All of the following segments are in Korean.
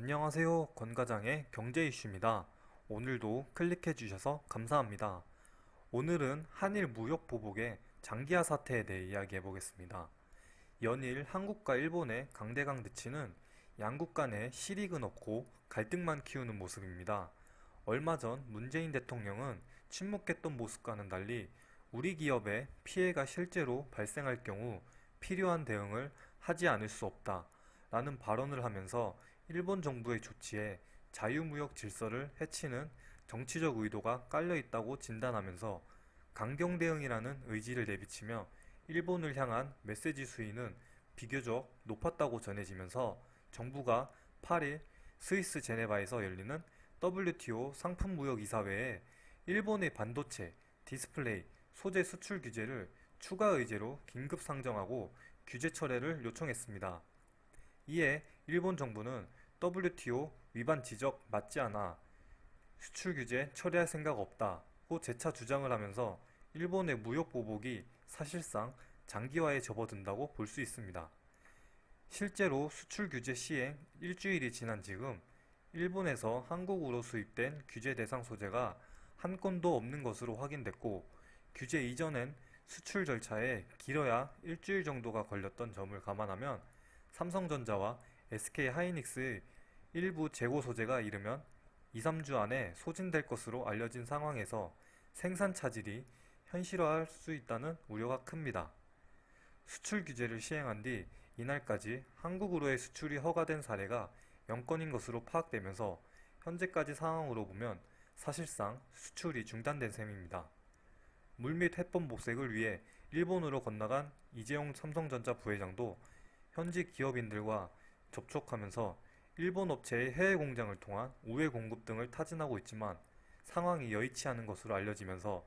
안녕하세요. 권과장의 경제 이슈입니다. 오늘도 클릭해 주셔서 감사합니다. 오늘은 한일 무역 보복의 장기화 사태에 대해 이야기해 보겠습니다. 연일 한국과 일본의 강대강 대치는 양국 간에 실익은 없고 갈등만 키우는 모습입니다. 얼마 전 문재인 대통령은 침묵했던 모습과는 달리 우리 기업에 피해가 실제로 발생할 경우 필요한 대응을 하지 않을 수 없다 라는 발언을 하면서 일본 정부의 조치에 자유무역 질서를 해치는 정치적 의도가 깔려 있다고 진단하면서 강경 대응이라는 의지를 내비치며 일본을 향한 메시지 수위는 비교적 높았다고 전해지면서 정부가 8일 스위스 제네바에서 열리는 WTO 상품무역이사회에 일본의 반도체, 디스플레이, 소재 수출 규제를 추가 의제로 긴급 상정하고 규제 철회를 요청했습니다. 이에 일본 정부는 WTO 위반 지적 맞지 않아 수출 규제 처리할 생각 없다고 재차 주장을 하면서 일본의 무역 보복이 사실상 장기화에 접어든다고 볼 수 있습니다. 실제로 수출 규제 시행 일주일이 지난 지금 일본에서 한국으로 수입된 규제 대상 소재가 한 건도 없는 것으로 확인됐고, 규제 이전엔 수출 절차에 길어야 일주일 정도가 걸렸던 점을 감안하면 삼성전자와 SK하이닉스의 일부 재고 소재가 이르면 2, 3주 안에 소진될 것으로 알려진 상황에서 생산 차질이 현실화할 수 있다는 우려가 큽니다. 수출 규제를 시행한 뒤 이날까지 한국으로의 수출이 허가된 사례가 0건인 것으로 파악되면서 현재까지 상황으로 보면 사실상 수출이 중단된 셈입니다. 물밑 해법 모색을 위해 일본으로 건너간 이재용 삼성전자 부회장도 현지 기업인들과 접촉하면서 일본 업체의 해외 공장을 통한 우회 공급 등을 타진하고 있지만 상황이 여의치 않은 것으로 알려지면서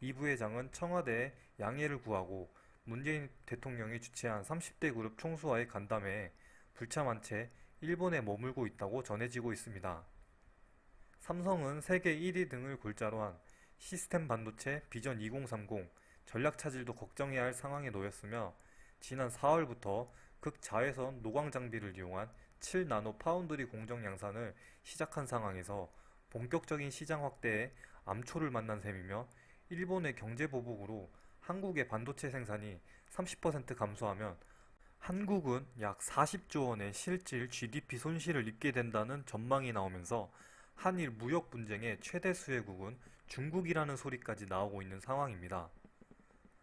이 부회장은 청와대에 양해를 구하고 문재인 대통령이 주최한 30대 그룹 총수와의 간담회에 불참한 채 일본에 머물고 있다고 전해지고 있습니다. 삼성은 세계 1위 등을 골자로 한 시스템 반도체 비전 2030 전략 차질도 걱정해야 할 상황에 놓였으며 지난 4월부터 극자외선 노광 장비를 이용한 7나노 파운드리 공정 양산을 시작한 상황에서 본격적인 시장 확대에 암초를 만난 셈이며 일본의 경제 보복으로 한국의 반도체 생산이 30% 감소하면 한국은 약 40조 원의 실질 GDP 손실을 입게 된다는 전망이 나오면서 한일 무역 분쟁의 최대 수혜국은 중국이라는 소리까지 나오고 있는 상황입니다.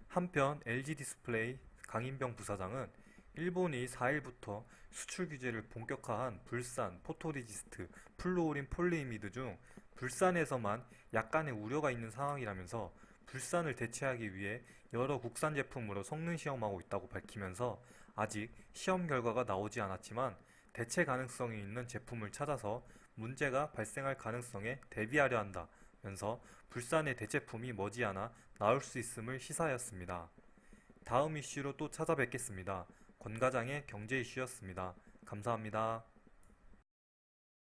한편 LG디스플레이 강인병 부사장은 일본이 4일부터 수출 규제를 본격화한 불산, 포토리지스트, 플루오린 폴리이미드 중 불산에서만 약간의 우려가 있는 상황이라면서 불산을 대체하기 위해 여러 국산 제품으로 성능 시험하고 있다고 밝히면서 아직 시험 결과가 나오지 않았지만 대체 가능성이 있는 제품을 찾아서 문제가 발생할 가능성에 대비하려 한다면서 불산의 대체품이 머지않아 나올 수 있음을 시사하였습니다. 다음 이슈로 또 찾아뵙겠습니다. 권과장의 경제 이슈였습니다. 감사합니다.